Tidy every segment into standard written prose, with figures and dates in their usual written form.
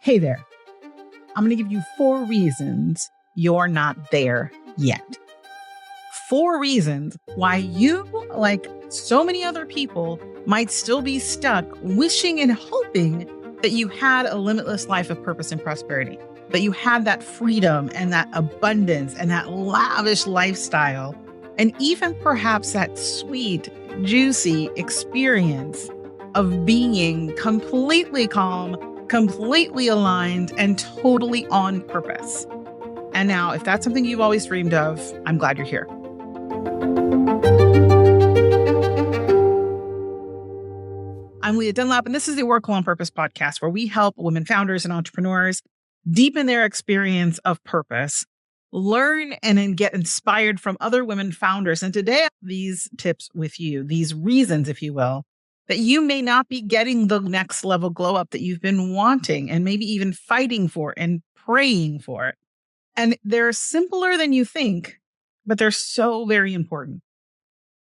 Hey there. I'm going to give you 4 reasons you're not there yet. 4 reasons why you, like so many other people, might still be stuck wishing and hoping that you had a limitless life of purpose and prosperity, that you had that freedom and that abundance and that lavish lifestyle, and even perhaps that sweet, juicy experience of being completely calm, completely aligned, and totally on purpose. And now, if that's something you've always dreamed of, I'm glad you're here. I'm Leah Dunlap, and this is the Oracle on Purpose podcast, where we help women founders and entrepreneurs deepen their experience of purpose, learn and then get inspired from other women founders. And today, I have these tips with you, these reasons, if you will, that you may not be getting the next level glow up that you've been wanting and maybe even fighting for and praying for. And they're simpler than you think, but they're so very important.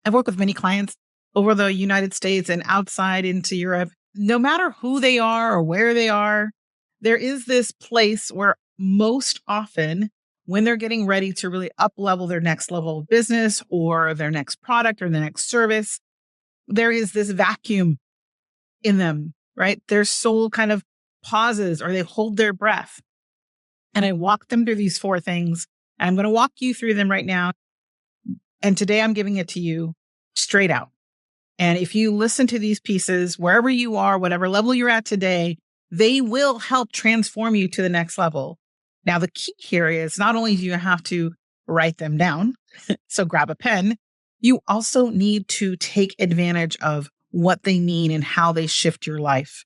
I've worked with many clients over the United States and outside into Europe. No matter who they are or where they are, there is this place where most often when they're getting ready to really up level their next level of business or their next product or the next service, there is this vacuum in them, right? Their soul kind of pauses or they hold their breath. And I walk them through these 4 things. And I'm going to walk you through them right now. And today I'm giving it to you straight out. And if you listen to these pieces, wherever you are, whatever level you're at today, they will help transform you to the next level. Now, the key here is not only do you have to write them down, so grab a pen, you also need to take advantage of what they mean and how they shift your life.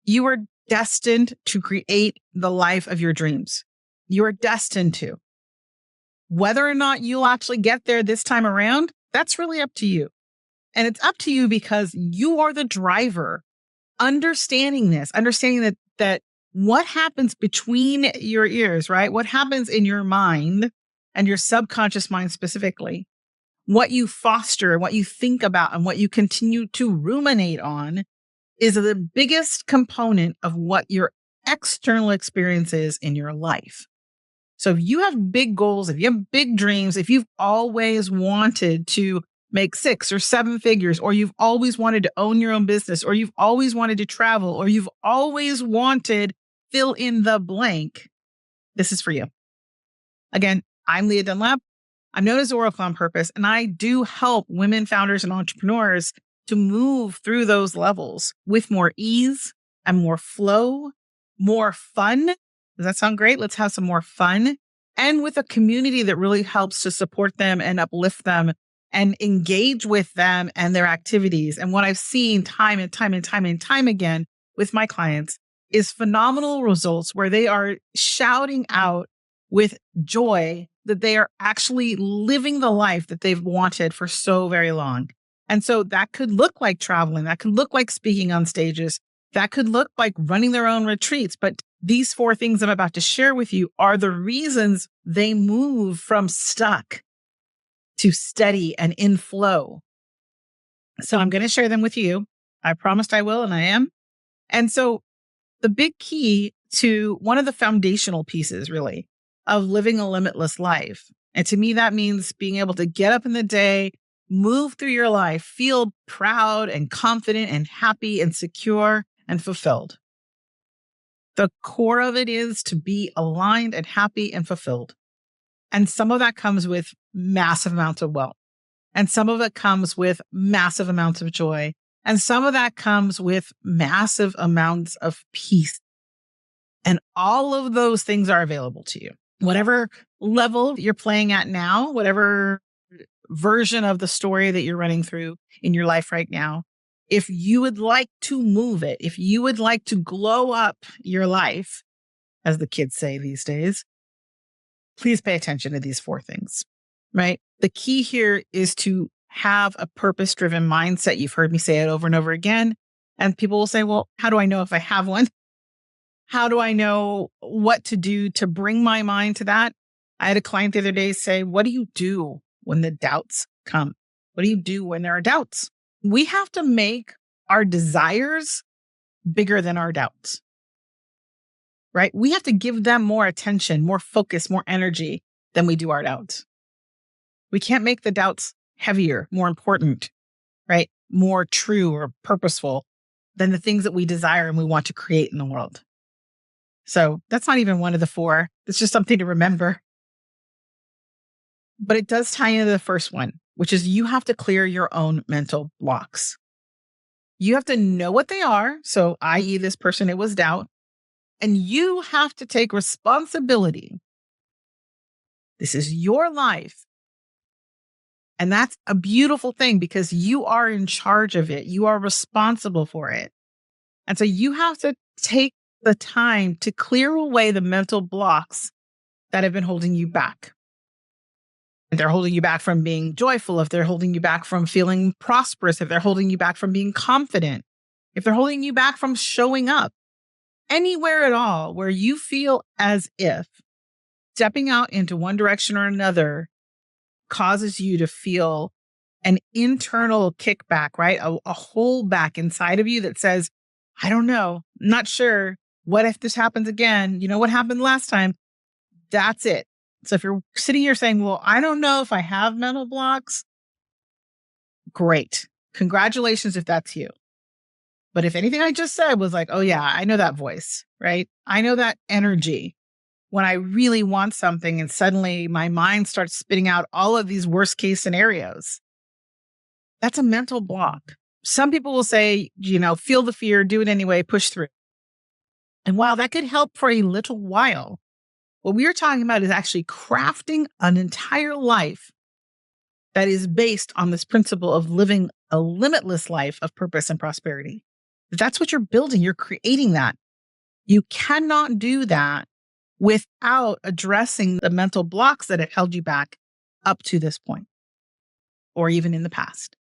You are destined to create the life of your dreams. You are destined to. Whether or not you'll actually get there this time around, that's really up to you. And it's up to you because you are the driver. Understanding that what happens between your ears, right? What happens in your mind and your subconscious mind specifically, what you foster, what you think about, and what you continue to ruminate on is the biggest component of what your external experience is in your life. So if you have big goals, if you have big dreams, if you've always wanted to make 6 or 7 figures, or you've always wanted to own your own business, or you've always wanted to travel, or you've always wanted fill in the blank, this is for you. Again, I'm Leah Dunlap. I'm known as Oracle on Purpose, and I do help women founders and entrepreneurs to move through those levels with more ease and more flow, more fun. Does that sound great? Let's have some more fun. And with a community that really helps to support them and uplift them and engage with them and their activities. And what I've seen time and time again with my clients is phenomenal results where they are shouting out with joy that they are actually living the life that they've wanted for so very long. And so that could look like traveling. That could look like speaking on stages. That could look like running their own retreats. But these 4 things I'm about to share with you are the reasons they move from stuck to steady and in flow. So I'm going to share them with you. I promised I will, and I am. And so the big key to one of the foundational pieces, really, of living a limitless life. And to me, that means being able to get up in the day, move through your life, feel proud and confident and happy and secure and fulfilled. The core of it is to be aligned and happy and fulfilled. And some of that comes with massive amounts of wealth. And some of it comes with massive amounts of joy. And some of that comes with massive amounts of peace. And all of those things are available to you. Whatever level you're playing at now, whatever version of the story that you're running through in your life right now, if you would like to move it, if you would like to glow up your life, as the kids say these days, please pay attention to these 4 things, right? The key here is to have a purpose-driven mindset. You've heard me say it over and over again. And people will say, well, how do I know if I have one? How do I know what to do to bring my mind to that? I had a client the other day say, what do you do when the doubts come? What do you do when there are doubts? We have to make our desires bigger than our doubts. right? We have to give them more attention, more focus, more energy than we do our doubts. We can't make the doubts heavier, more important, right? More true or purposeful than the things that we desire and we want to create in the world. So that's not even one of the four. It's just something to remember. But it does tie into the first one, which is you have to clear your own mental blocks. You have to know what they are. So, i.e., this person, it was doubt. And you have to take responsibility. This is your life. And that's a beautiful thing because you are in charge of it. You are responsible for it. And so you have to take the time to clear away the mental blocks that have been holding you back. If they're holding you back from being joyful, if they're holding you back from feeling prosperous, if they're holding you back from being confident, if they're holding you back from showing up, anywhere at all where you feel as if stepping out into one direction or another causes you to feel an internal kickback, right? A holdback inside of you that says, I don't know, not sure. What if this happens again? You know what happened last time? That's it. So if you're sitting here saying, well, I don't know if I have mental blocks, great. Congratulations if that's you. But if anything I just said was like, oh yeah, I know that voice, right? I know that energy when I really want something and suddenly my mind starts spitting out all of these worst case scenarios. That's a mental block. Some people will say, feel the fear, do it anyway, push through. And while that could help for a little while, what we are talking about is actually crafting an entire life that is based on this principle of living a limitless life of purpose and prosperity. That's what you're building. You're creating that. You cannot do that without addressing the mental blocks that have held you back up to this point or even in the past.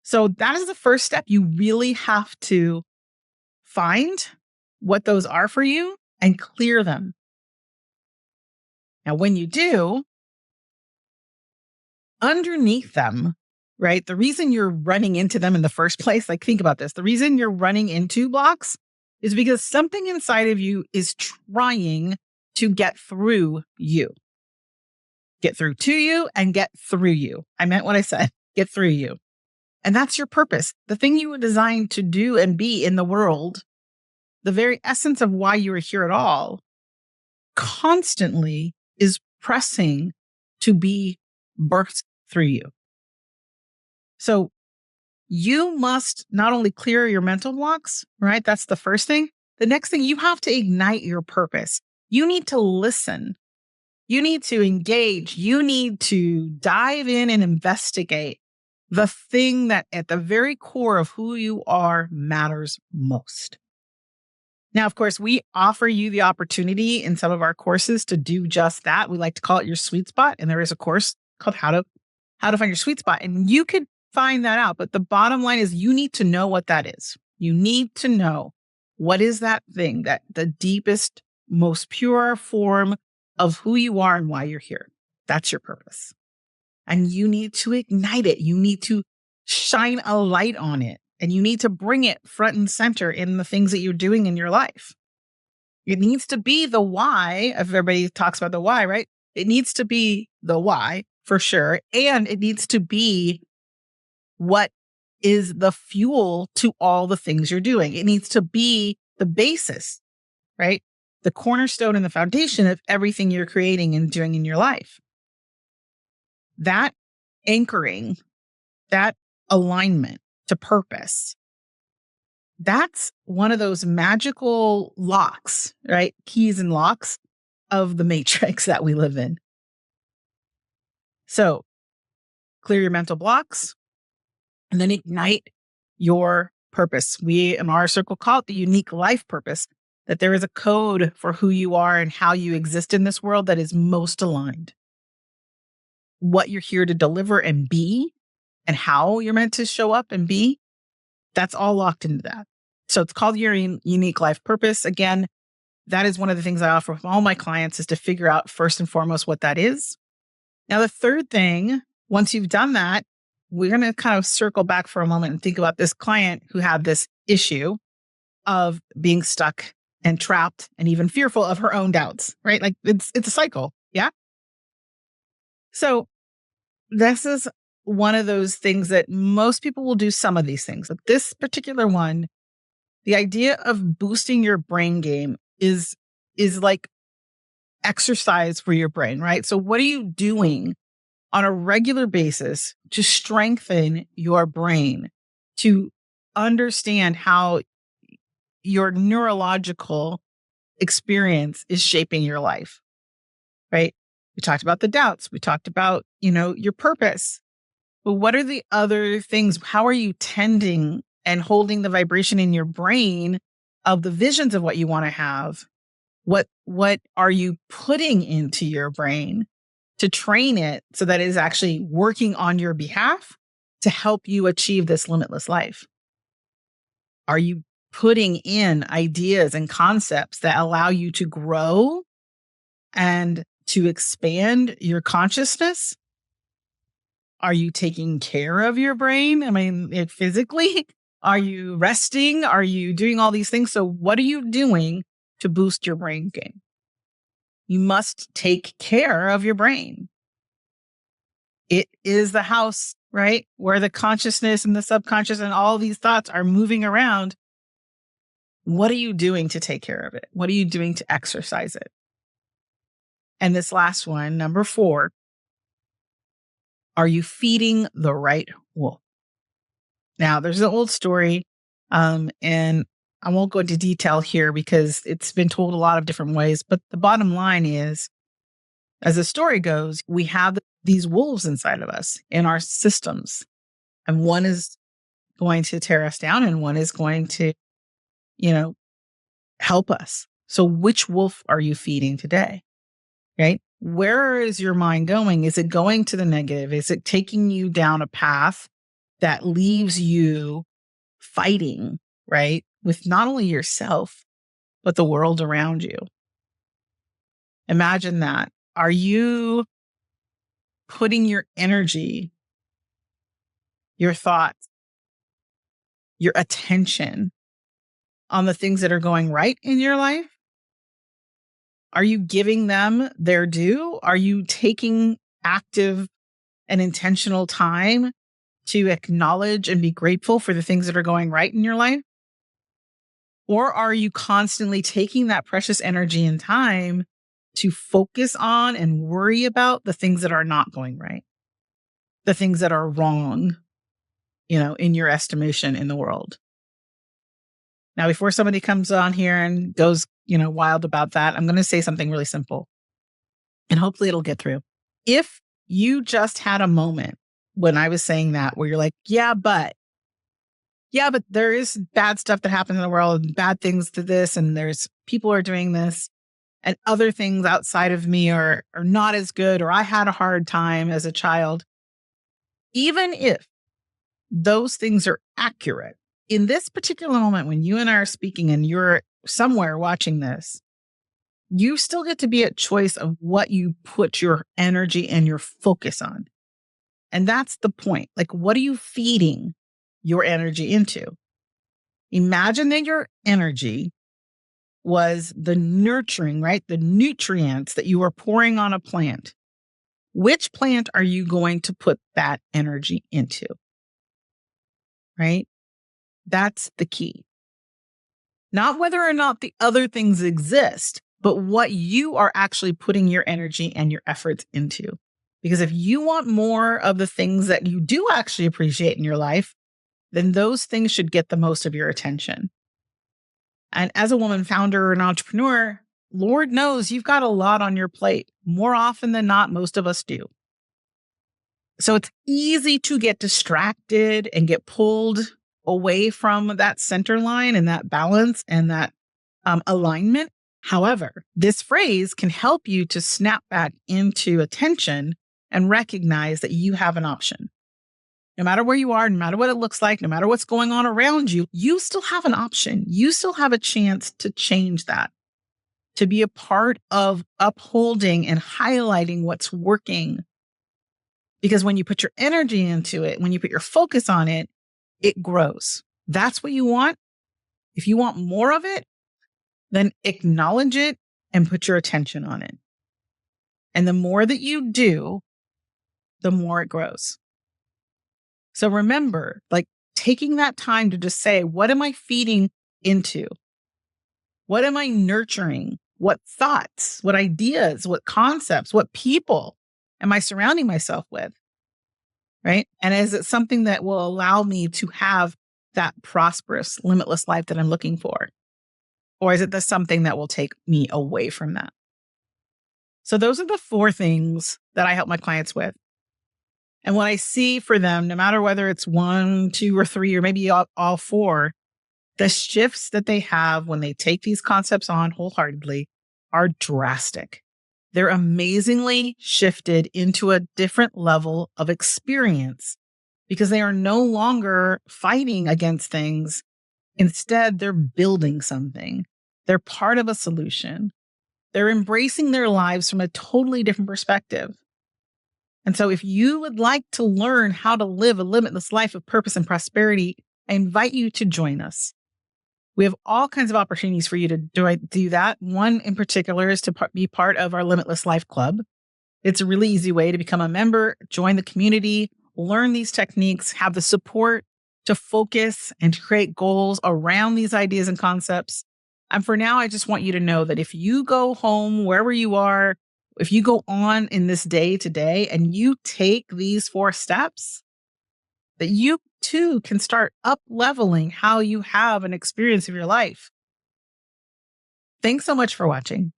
So that is the first step. You really have to find what those are for you and clear them. Now, when you do, underneath them, right, the reason you're running into them in the first place, like think about this, the reason you're running into blocks is because something inside of you is trying to get through you. Get through to you and get through you. I meant what I said, get through you. And that's your purpose. The thing you were designed to do and be in the world, the very essence of why you are here at all, constantly is pressing to be birthed through you. So you must not only clear your mental blocks, right? That's the first thing. The next thing, you have to ignite your purpose. You need to listen. You need to engage. You need to dive in and investigate the thing that at the very core of who you are matters most. Now, of course, we offer you the opportunity in some of our courses to do just that. We like to call it your sweet spot. And there is a course called How to Find Your Sweet Spot. And you could find that out. But the bottom line is you need to know what that is. You need to know what is that thing, that the deepest, most pure form of who you are and why you're here. That's your purpose. And you need to ignite it. You need to shine a light on it. And you need to bring it front and center in the things that you're doing in your life. It needs to be the why. If everybody talks about the why, right? It needs to be the why for sure. And it needs to be what is the fuel to all the things you're doing. It needs to be the basis, right? The cornerstone and the foundation of everything you're creating and doing in your life. That anchoring, that alignment to purpose, that's one of those magical locks, right? Keys and locks of the matrix that we live in. So clear your mental blocks and then ignite your purpose. We in our circle call it the unique life purpose, that there is a code for who you are and how you exist in this world that is most aligned. What you're here to deliver and be and how you're meant to show up and be, that's all locked into that. So it's called your unique life purpose. Again, that is one of the things I offer with all my clients is to figure out first and foremost what that is. Now, the third thing, once you've done that, we're going to kind of circle back for a moment and think about this client who had this issue of being stuck and trapped and even fearful of her own doubts, right? Like it's a cycle. Yeah. So this is one of those things that most people will do some of these things. But this particular one, the idea of boosting your brain game is like exercise for your brain, right? So what are you doing on a regular basis to strengthen your brain, to understand how your neurological experience is shaping your life, right? We talked about the doubts. We talked about, your purpose. But what are the other things? How are you tending and holding the vibration in your brain of the visions of what you want to have? What are you putting into your brain to train it so that it is actually working on your behalf to help you achieve this limitless life? Are you putting in ideas and concepts that allow you to grow and to expand your consciousness? Are you taking care of your brain? I mean, physically? Are you resting? Are you doing all these things? So, what are you doing to boost your brain game? You must take care of your brain. It is the house, right? Where the consciousness and the subconscious and all these thoughts are moving around. What are you doing to take care of it? What are you doing to exercise it? And this last one, number 4, are you feeding the right wolf? Now, there's an old story, and I won't go into detail here because it's been told a lot of different ways. But the bottom line is, as the story goes, we have these wolves inside of us in our systems, and one is going to tear us down, and one is going to, help us. So, which wolf are you feeding today? Right? Where is your mind going? Is it going to the negative? Is it taking you down a path that leaves you fighting, right? With not only yourself, but the world around you. Imagine that. Are you putting your energy, your thoughts, your attention on the things that are going right in your life? Are you giving them their due? Are you taking active and intentional time to acknowledge and be grateful for the things that are going right in your life? Or are you constantly taking that precious energy and time to focus on and worry about the things that are not going right, the things that are wrong, in your estimation in the world? Now, before somebody comes on here and goes, wild about that, I'm going to say something really simple and hopefully it'll get through. If you just had a moment when I was saying that where you're like, yeah, but there is bad stuff that happens in the world, and bad things to this, and there's people are doing this, and other things outside of me are not as good, or I had a hard time as a child. Even if those things are accurate, in this particular moment when you and I are speaking and you're somewhere watching this, you still get to be at choice of what you put your energy and your focus on. And that's the point. Like, what are you feeding your energy into? Imagine that your energy was the nurturing, right? The nutrients that you are pouring on a plant. Which plant are you going to put that energy into? Right? That's the key. Not whether or not the other things exist, but what you are actually putting your energy and your efforts into. Because if you want more of the things that you do actually appreciate in your life, then those things should get the most of your attention. And as a woman founder or an entrepreneur, Lord knows you've got a lot on your plate. More often than not, most of us do. So it's easy to get distracted and get pulled away from that center line and that balance and that alignment. However, this phrase can help you to snap back into attention and recognize that you have an option. No matter where you are, no matter what it looks like, no matter what's going on around you, you still have an option. You still have a chance to change that, to be a part of upholding and highlighting what's working. Because when you put your energy into it, when you put your focus on it, it grows. That's what you want. If you want more of it, then acknowledge it and put your attention on it. And the more that you do, the more it grows. So remember, like taking that time to just say, what am I feeding into? What am I nurturing? What thoughts, what ideas, what concepts, what people am I surrounding myself with? Right. And is it something that will allow me to have that prosperous, limitless life that I'm looking for? Or is it something that will take me away from that? So those are the 4 things that I help my clients with. And what I see for them, no matter whether it's 1, 2, or 3, or maybe all 4, the shifts that they have when they take these concepts on wholeheartedly are drastic. They're amazingly shifted into a different level of experience because they are no longer fighting against things. Instead, they're building something. They're part of a solution. They're embracing their lives from a totally different perspective. And so if you would like to learn how to live a limitless life of purpose and prosperity, I invite you to join us. We have all kinds of opportunities for you to do that. One in particular is to be part of our Limitless Life Club. It's a really easy way to become a member, join the community, learn these techniques, have the support to focus and to create goals around these ideas and concepts. And for now, I just want you to know that if you go home, wherever you are, if you go on in this day today and you take these 4 steps, that you too can start up leveling how you have an experience of your life. Thanks so much for watching.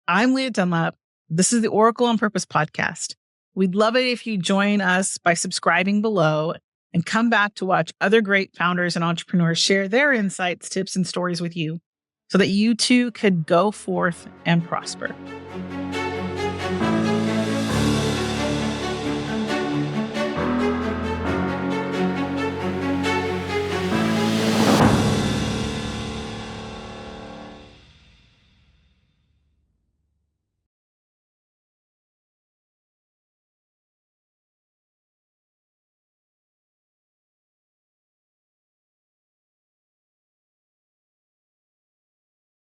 I'm Leah Dunlap. This is the Oracle on Purpose podcast. We'd love it if you join us by subscribing below and come back to watch other great founders and entrepreneurs share their insights, tips, and stories with you so that you too could go forth and prosper.